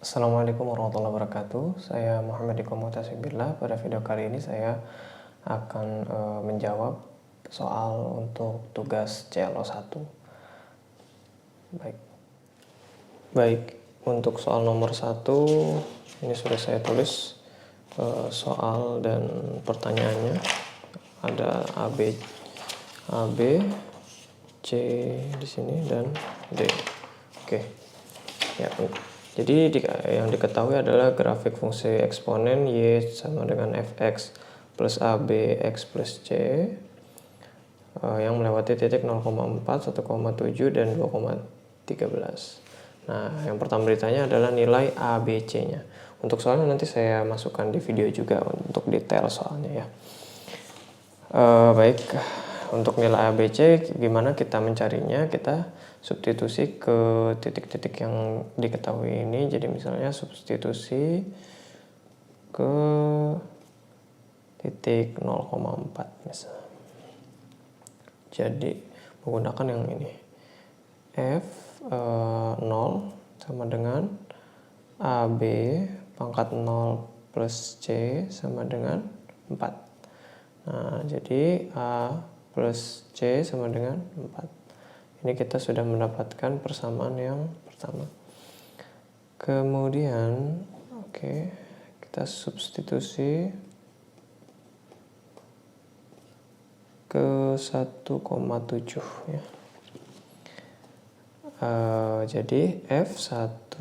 Assalamualaikum warahmatullahi wabarakatuh. Saya Muhammad Iko Muhtasibillah. Pada video kali ini saya akan menjawab soal untuk tugas CLO1. Baik, untuk soal nomor 1 ini sudah saya tulis soal dan pertanyaannya. Ada A, B, C di sini dan D. Oke. Ya, jadi yang diketahui adalah grafik fungsi eksponen Y sama dengan Fx plus AB X plus C yang melewati titik 0,4, 1,7, dan 2,13. Nah, yang pertama ditanya adalah nilai ABC-nya. Untuk soalnya nanti saya masukkan di video juga untuk detail soalnya ya. Baik, untuk nilai ABC gimana kita mencarinya? Kita substitusi ke titik-titik yang diketahui ini. Jadi misalnya substitusi ke titik 0,4 misalnya. Jadi menggunakan yang ini. F 0 sama dengan AB pangkat 0 plus C sama dengan 4. Nah, jadi A plus C sama dengan 4. Ini kita sudah mendapatkan persamaan yang pertama. Kemudian, kita substitusi ke 1,7 ya. Jadi F1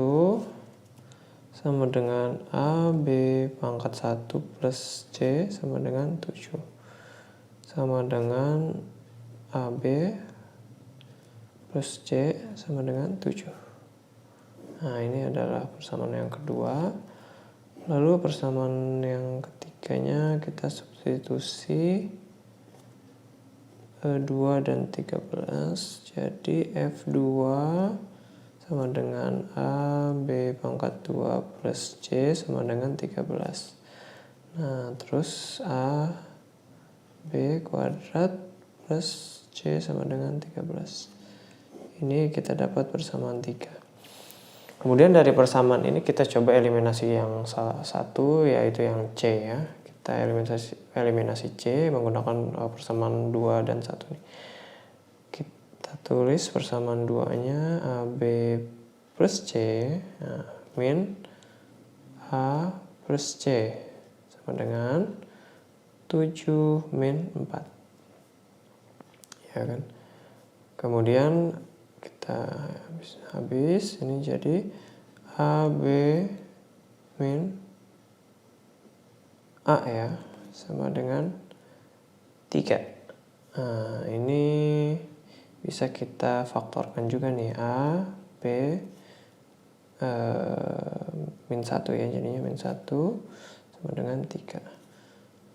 sama dengan AB pangkat 1 plus C sama dengan 7. Sama dengan AB plus C sama dengan 7. Nah, ini adalah persamaan yang kedua. Lalu persamaan yang ketiganya kita substitusi 2 dan 13. Jadi F2 sama dengan AB pangkat 2 plus C sama dengan 13. Nah, terus AB kuadrat plus C sama dengan 13. Ini kita dapat persamaan 3. Kemudian dari persamaan ini kita coba eliminasi yang salah satu, yaitu yang C ya. Kita eliminasi C menggunakan persamaan 2 dan 1 ini. Kita tulis persamaan 2-nya AB plus C min A plus C sama dengan 7 min 4. Ya kan? Kemudian kita habis ini jadi AB min A ya sama dengan 3. Nah, ini bisa kita faktorkan juga nih. A B min 1 ya, jadinya min 1 sama dengan 3.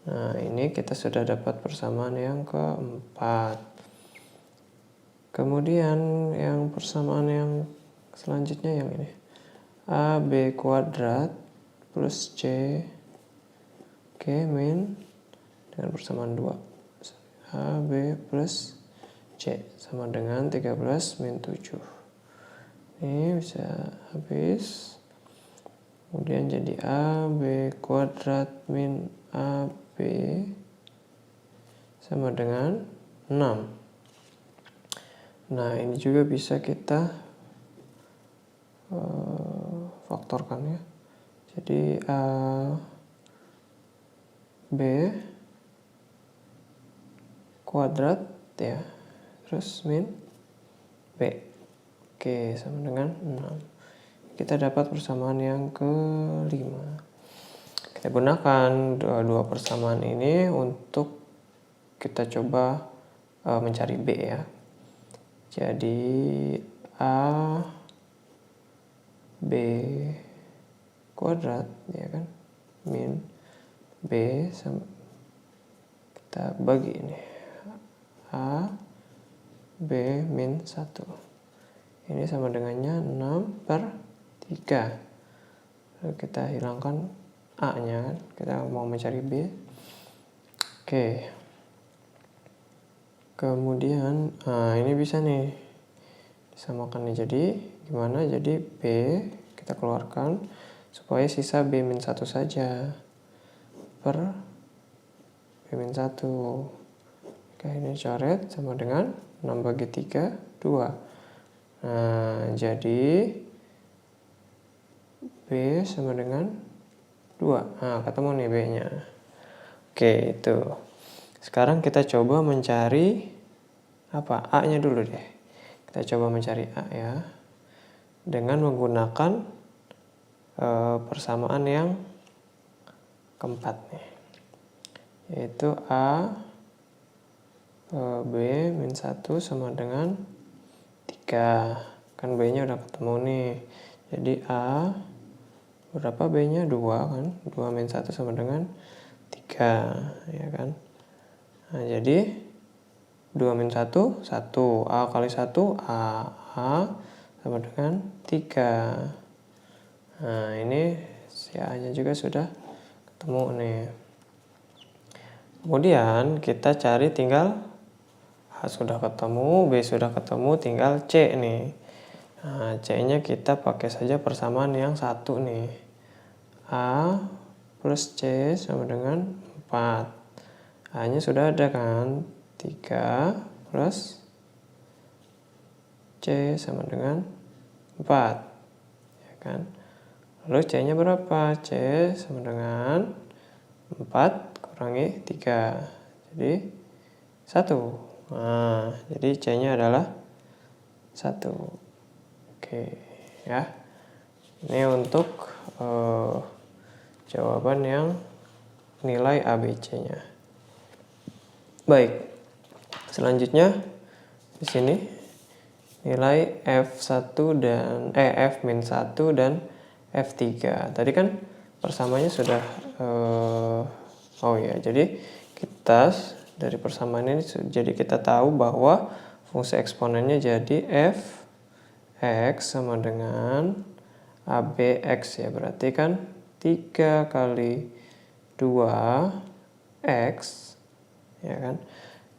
Nah, ini kita sudah dapat persamaan yang keempat. Kemudian yang persamaan yang selanjutnya yang ini. AB kuadrat plus C min dengan persamaan 2. AB plus C sama dengan 13 min 7. Ini bisa habis. Kemudian jadi AB kuadrat min AB sama dengan 6. Nah, ini juga bisa kita faktorkan ya. Jadi B kuadrat ya, terus min B. Oke, sama dengan 6. Kita dapat persamaan yang kelima. Kita gunakan dua persamaan ini untuk kita coba mencari B ya. Jadi A B kuadrat ya kan min B sama, kita bagi ini A B min 1. Ini sama dengannya 6 per 3. Lalu kita hilangkan A nya kan, kita mau mencari B. Oke. Kemudian ini bisa nih disamakan nih, jadi gimana? Jadi B kita keluarkan supaya sisa B-1 saja per B-1. Oke, ini coret sama dengan 6/3, 2. Nah, jadi B sama dengan 2. Nah, ketemu nih B-nya. Oke, itu. Sekarang kita coba mencari apa? A-nya dulu deh. Kita coba mencari A ya. Dengan menggunakan persamaan yang keempat nih. Yaitu A B-1 sama dengan 3. Kan B-nya udah ketemu nih. Jadi A berapa B-nya? 2 kan. 2-1 sama dengan 3 ya kan. Nah, jadi 2-1 1. A kali 1 A. A sama dengan 3. Nah, ini si A-nya juga sudah ketemu nih. Kemudian kita cari tinggal A sudah ketemu, B sudah ketemu, tinggal C nih. Nah, C-nya kita pakai saja persamaan yang 1 nih. A plus C sama dengan 4. A-nya sudah ada kan? 3 plus C sama dengan 4. Ya kan? Lalu C-nya berapa? C sama dengan 4 kurangi 3. Jadi 1. Nah, jadi C-nya adalah 1. Oke, ya. Ini untuk jawaban yang nilai ABC-nya. Baik. Selanjutnya di sini nilai F1 dan F-1 dan F3. Tadi kan persamaannya sudah jadi kita dari persamaan ini jadi kita tahu bahwa fungsi eksponennya jadi Fx sama dengan ABX ya. Berarti kan 3 kali 2x ya kan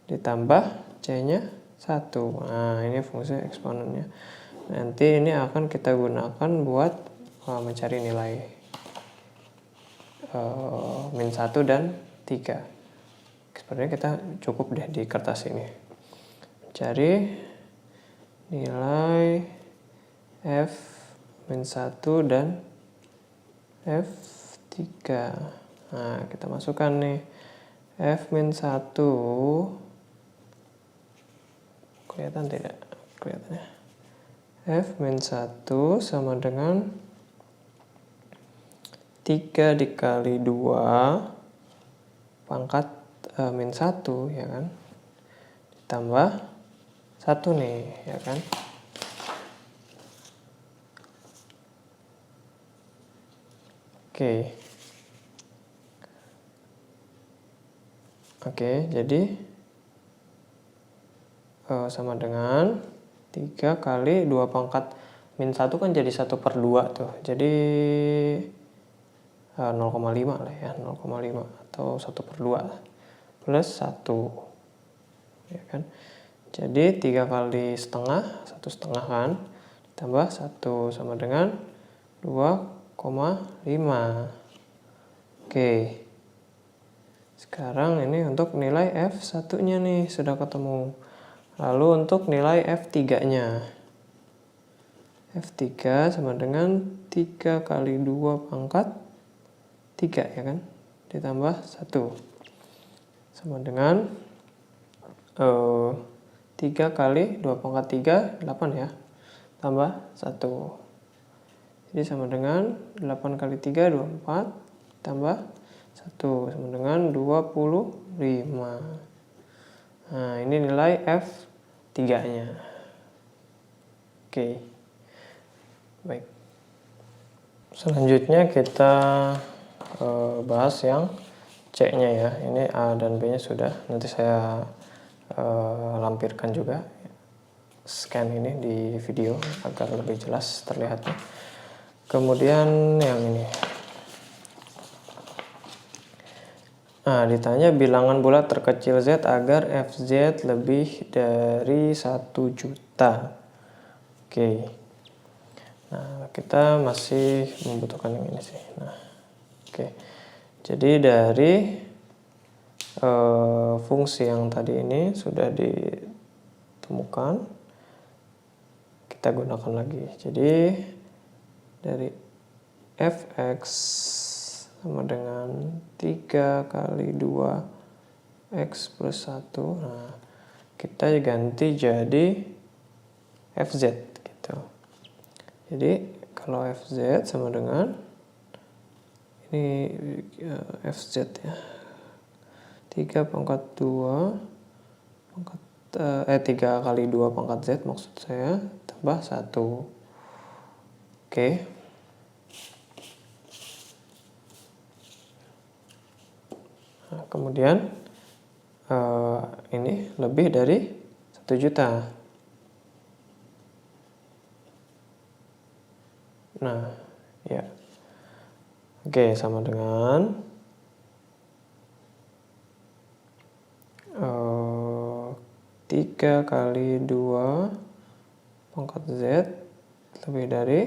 ditambah C-nya 1. Nah, ini fungsi eksponennya. Nanti ini akan kita gunakan buat mencari nilai -1 dan 3. Sebenarnya kita cukup deh di kertas ini. Cari nilai F-1 dan F3. Nah, kita masukkan nih. F-1 kelihatan tidak? Kelihatannya. F-1 sama dengan 3 dikali 2 pangkat -1 ya kan. Ditambah 1 nih ya kan. Oke, jadi sama dengan 3 kali 2 pangkat -1 kan jadi 1/2 tuh. Jadi 0,5 lah ya, 0,5 atau 1/2 plus 1 ya kan. Jadi 3 kali setengah, 1/2 kan, ditambah 1 sama dengan 2,5. Oke. Sekarang ini untuk nilai F1-nya nih sudah ketemu. Lalu untuk nilai F3-nya. F3 sama dengan 3 kali 2 pangkat 3 ya kan. Ditambah 1. Sama dengan 3 kali 2 pangkat 3, 8 ya. Tambah 1. Jadi sama dengan 8 kali 3, 24. Tambah 1. Sama dengan 25. Nah, ini nilai F3-nya. Oke. Baik. Selanjutnya kita bahas yang C-nya ya. Ini A dan B-nya sudah. Nanti saya lampirkan juga scan ini di video agar lebih jelas terlihatnya. Kemudian yang ini. Nah, ditanya bilangan bulat terkecil Z agar FZ lebih dari 1 juta. Oke. Nah, kita masih membutuhkan yang ini sih. Nah, oke. Jadi dari fungsi yang tadi ini sudah ditemukan, kita gunakan lagi. Jadi dari fx sama dengan 3 kali 2 x plus 1. Nah, kita ganti jadi fz gitu. Jadi kalau fz sama dengan ini fz ya, 3 pangkat 2 pangkat 3 kali 2 pangkat z maksud saya, tambah 1. Oke. Nah, kemudian ini lebih dari 1 juta. Nah, ya. Oke, sama dengan 3 kali 2 pangkat z lebih dari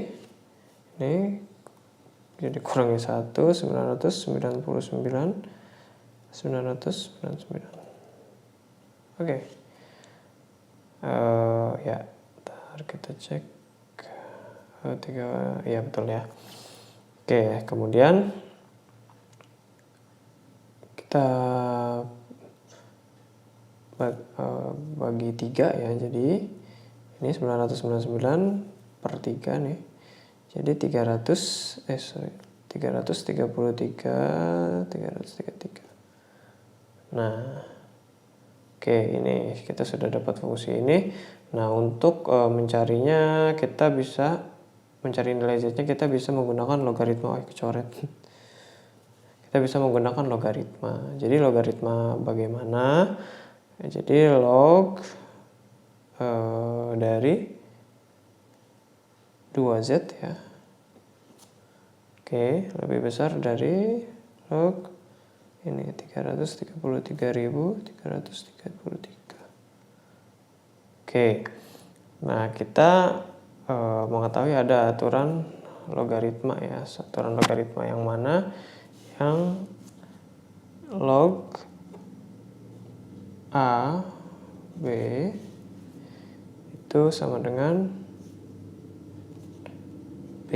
ini, jadi kurangi 1, 999. Oke. Ya, ntar kita cek. 3, ya betul ya. Oke, kemudian kita bagi 3 ya, jadi ini 999 per 3 nih, jadi 333. Nah, oke, ini kita sudah dapat fungsi ini. Nah, untuk mencarinya kita bisa mencari nilai z-nya, kita bisa menggunakan logaritma coret. Kita bisa menggunakan logaritma. Jadi logaritma bagaimana? Jadi log dari 2z ya. Oke, lebih besar dari log ini 333.333. Oke. Nah, kita mengetahui ada aturan logaritma ya. Aturan logaritma yang mana? Yang log A B itu sama dengan B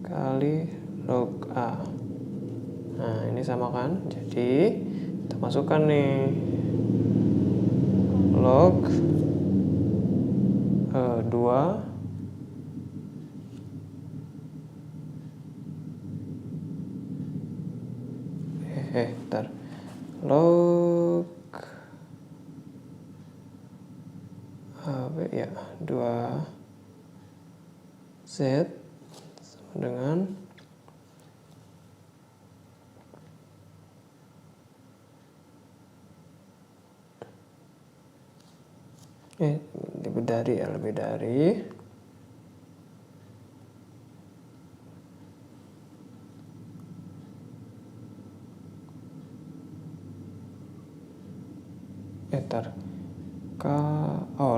kali log A. Nah, ini sama kan? Jadi kita masukkan nih log 2 bentar. Log ya 2z sama dengan lebih dari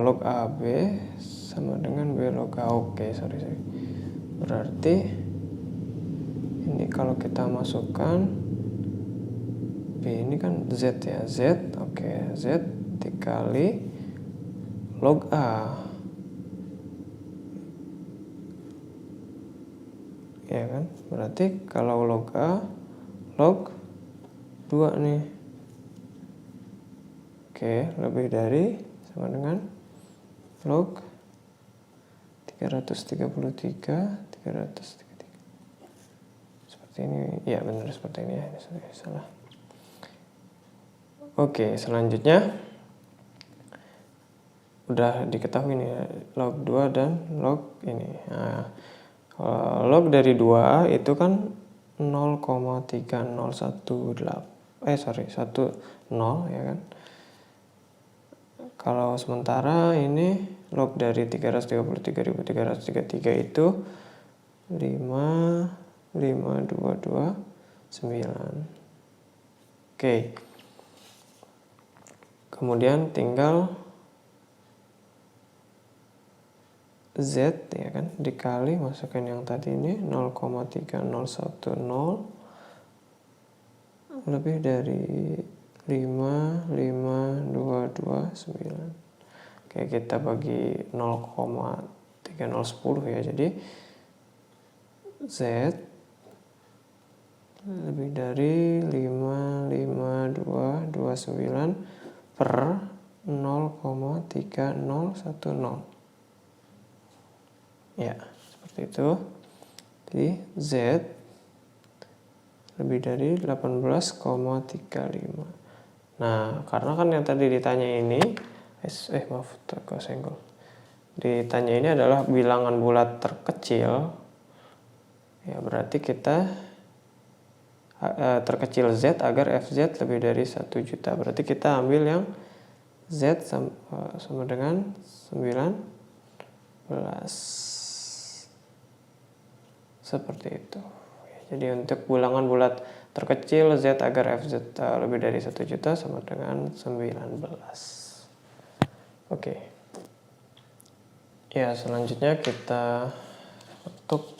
log AB sama dengan B log A. Oke, sorry. Berarti ini kalau kita masukkan B ini kan Z ya, Z. Oke, Z dikali log A. Ya kan? Berarti kalau log A, log 2 nih. Oke, lebih dari sama dengan log 333. Seperti ini. Ya, benar seperti ini ya. Salah. Oke, selanjutnya udah diketahui nih ya, log 2 dan log ini. Nah, log dari 2 itu kan 10 ya kan. Kalau sementara ini log dari 333.333 itu 55229. Oke. Kemudian tinggal Z ya kan, dikali masukkan yang tadi ini 0,3010 lebih dari 55229. Oke, kita bagi 0,3010 ya. Jadi Z lebih dari 55229 per 0,3010. Ya, seperti itu. Jadi Z lebih dari 18,35. Nah, karena kan yang tadi ditanya ini, maaf, kesenggol. Ditanya ini adalah bilangan bulat terkecil. Ya, berarti kita terkecil Z agar FZ lebih dari 1 juta. Berarti kita ambil yang Z sama dengan 19. Seperti itu. Jadi untuk bilangan bulat terkecil Z agar FZ lebih dari 1 juta sama dengan 19. Oke. Ya, selanjutnya kita untuk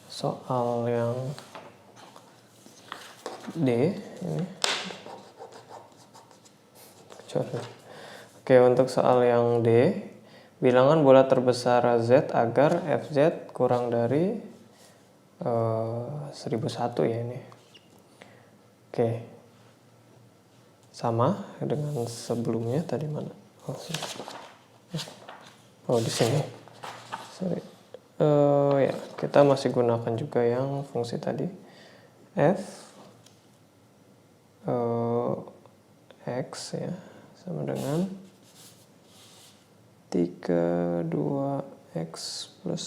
soal yang D ini. Oke, untuk soal yang D, bilangan bulat terbesar Z agar FZ kurang dari 1001 ya ini. Oke. Sama dengan sebelumnya tadi mana? Oh, di sini. Sorry. Ya, kita masih gunakan juga yang fungsi tadi. F X ya sama dengan 32X plus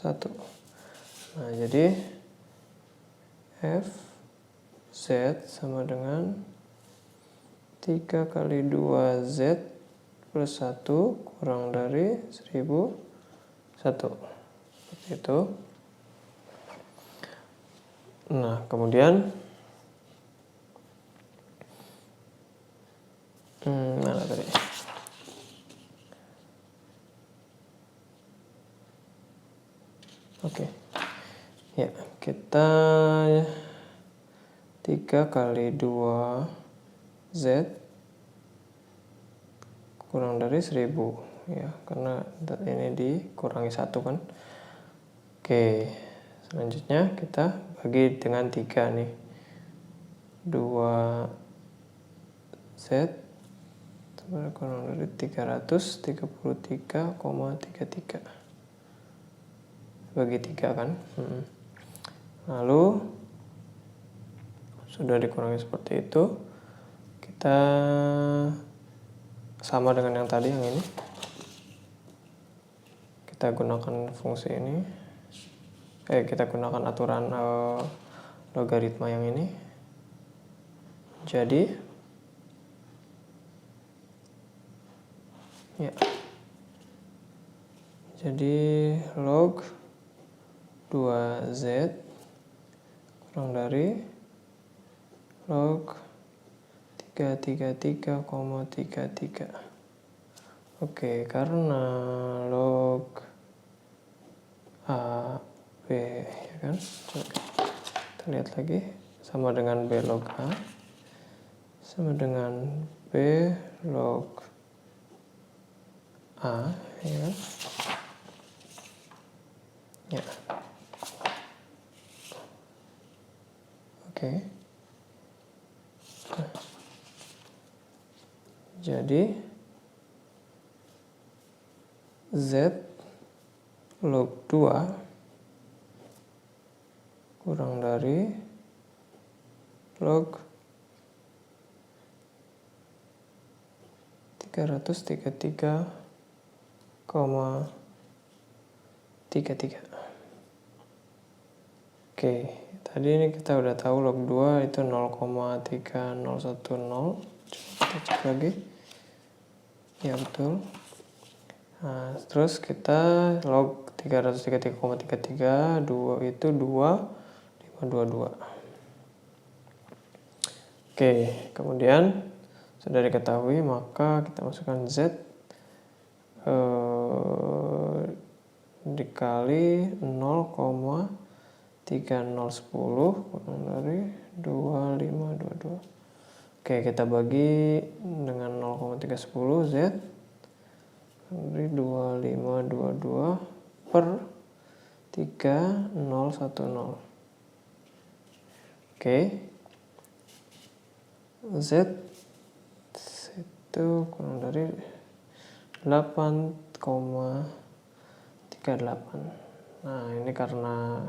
1. Nah, jadi F Z sama dengan 3 kali 2Z plus 1 kurang dari 1001. Seperti itu. Nah, kemudian mana tadi? Oke. Ya, kita 3 kali 2Z kurang dari 1000 ya, karena ini dikurangi 1 kan. Oke, selanjutnya kita bagi dengan 3 nih. 2Z kurang dari 333,33 bagi 3 kan. Lalu sudah dikurangi seperti itu, kita sama dengan yang tadi, yang ini kita gunakan fungsi ini, kita gunakan aturan logaritma yang ini. Jadi ya, jadi log 2Z kurang dari log 333,33. Oke, karena log A, B ya kan. Coba kita lihat lagi, sama dengan B log A sama dengan B log A ya kan. Ya. Oke. Jadi Z log 2 kurang dari log 333,33. Oke, tadi ini kita udah tahu log 2 itu 0,3010. Coba kita cek lagi. Ya, betul. Nah, terus kita log 333,33, 2 itu 2,522. Oke, kemudian sudah diketahui, maka kita masukkan Z dikali 0,3010 kurang dari 2522. Oke, kita bagi dengan 0,310 Z dari 2522 per 3010. Oke, Z itu kurang dari 8,38. Nah, ini karena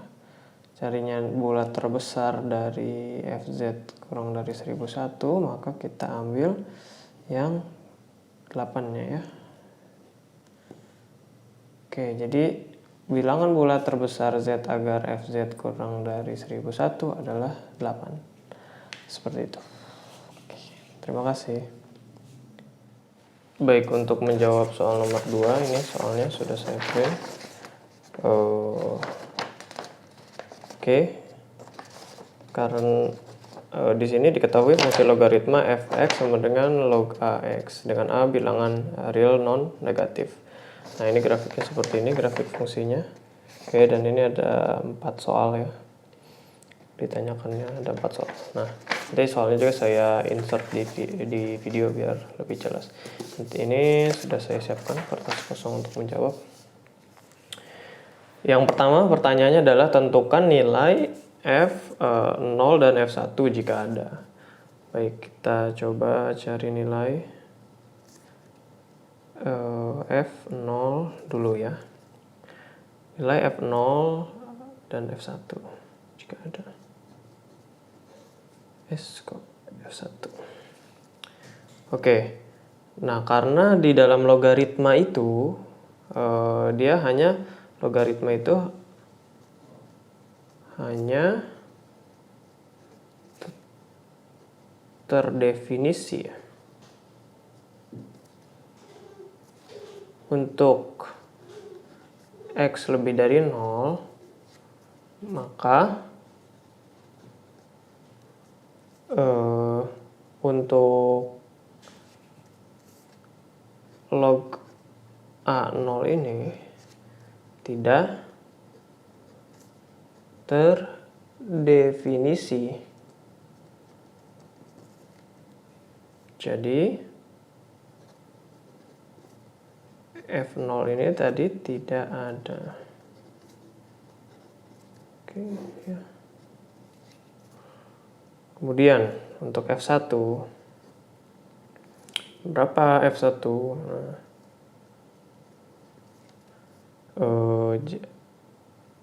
carinya bulat terbesar dari FZ kurang dari 1001, maka kita ambil yang 8-nya ya. Oke, jadi bilangan bulat terbesar Z agar FZ kurang dari 1001 adalah 8. Seperti itu. Oke, terima kasih. Baik, untuk menjawab soal nomor 2, ini soalnya sudah saya print. Oke. Karena di sini diketahui fungsi logaritma fx sama dengan log ax dengan a bilangan real non negatif. Nah, ini grafiknya seperti ini, grafik fungsinya. Oke, dan ini ada 4 soal ya. Ditanyakannya ada 4 soal. Nah, nanti soalnya juga saya insert di video biar lebih jelas. Nanti ini sudah saya siapkan kertas kosong untuk menjawab. Yang pertama pertanyaannya adalah tentukan nilai F0 dan F1 jika ada. Baik, kita coba cari nilai F0 dulu ya. Nilai F0 dan F1 jika ada. F1. Oke. Nah, karena di dalam logaritma itu dia hanya logaritma itu hanya terdefinisi ya. Untuk X lebih dari 0, maka untuk log A0 ini tidak terdefinisi. Jadi F0 ini tadi tidak ada. Oke, ya. Kemudian untuk F1, berapa F1? Nah,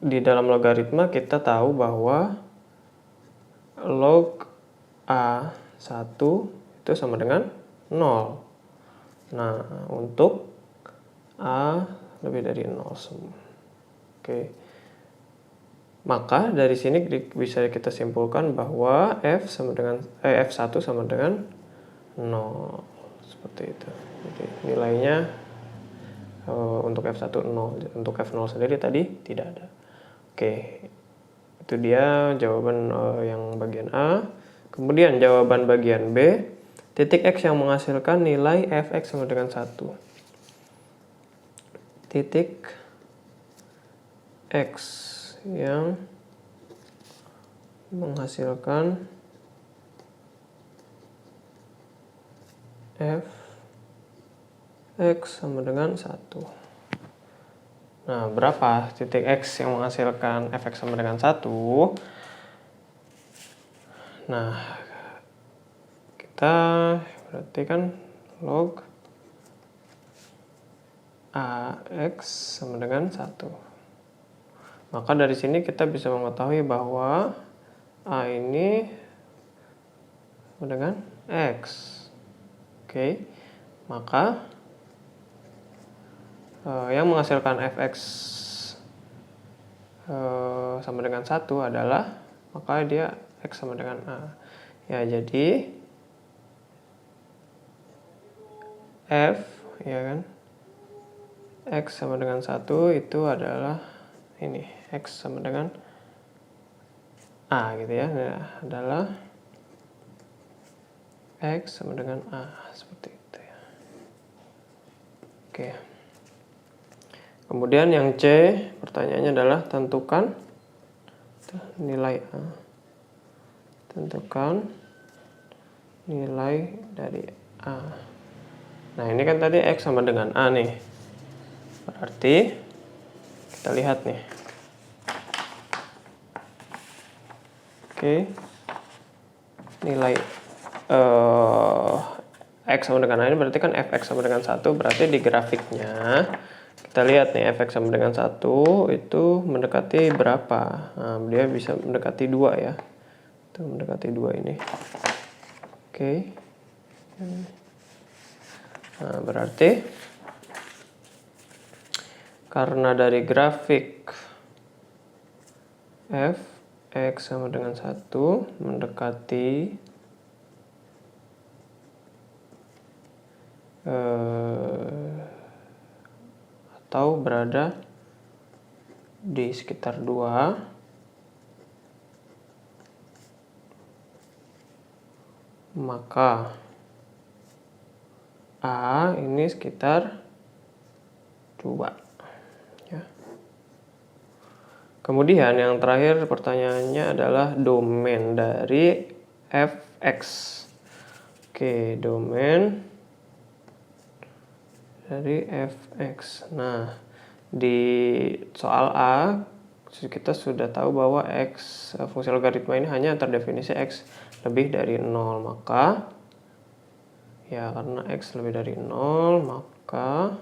di dalam logaritma kita tahu bahwa log A1 itu sama dengan 0. Nah, untuk A lebih dari 0 semua. Oke. Maka dari sini bisa kita simpulkan bahwa F1 sama dengan 0. Seperti itu. Jadi nilainya untuk F1 0, untuk F0 sendiri tadi tidak ada. Oke. Itu dia jawaban yang bagian A. Kemudian jawaban bagian B, titik X yang menghasilkan nilai Fx sama dengan 1. Titik X yang menghasilkan Fx sama dengan 1. Nah, berapa titik X yang menghasilkan Fx sama dengan 1? Nah, kita berarti kan log Ax sama dengan 1. Maka dari sini kita bisa mengetahui bahwa A ini sama dengan X. Oke, maka yang menghasilkan Fx sama dengan 1 adalah, maka dia X sama dengan A. Ya, jadi F, ya kan, X sama dengan 1 itu adalah ini, X sama dengan A gitu ya. Nah, adalah X sama dengan A, seperti itu ya. Oke. Kemudian yang C, pertanyaannya adalah tentukan nilai A. Tentukan nilai dari A. Nah, ini kan tadi X sama dengan A nih. Berarti kita lihat nih. Oke. Nilai X sama dengan A ini berarti kan Fx sama dengan 1. Berarti di grafiknya kita lihat nih Fx sama dengan 1 itu mendekati berapa. Nah, dia bisa mendekati 2 ya. Itu mendekati 2 ini. Oke. Nah, berarti karena dari grafik Fx sama dengan 1 mendekati atau berada di sekitar 2, maka A ini sekitar 2 ya. Kemudian yang terakhir pertanyaannya adalah domain dari Fx. Oke, domain dari Fx. Nah, di soal A kita sudah tahu bahwa X, fungsi logaritma ini hanya terdefinisi X lebih dari 0, maka ya karena X lebih dari 0 maka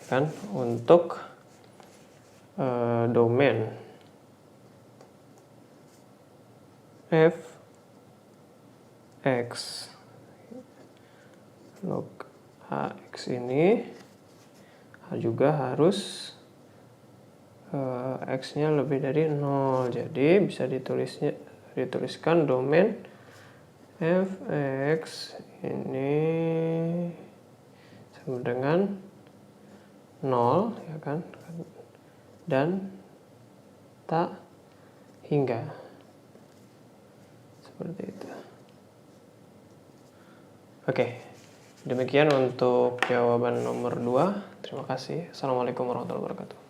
ya kan untuk domain Fx log Ax ini juga harus X-nya lebih dari 0. Jadi bisa dituliskan domain Fx ini sama dengan 0 ya kan, dan tak hingga, seperti itu. Oke, demikian untuk jawaban nomor 2. Terima kasih. Assalamualaikum warahmatullahi wabarakatuh.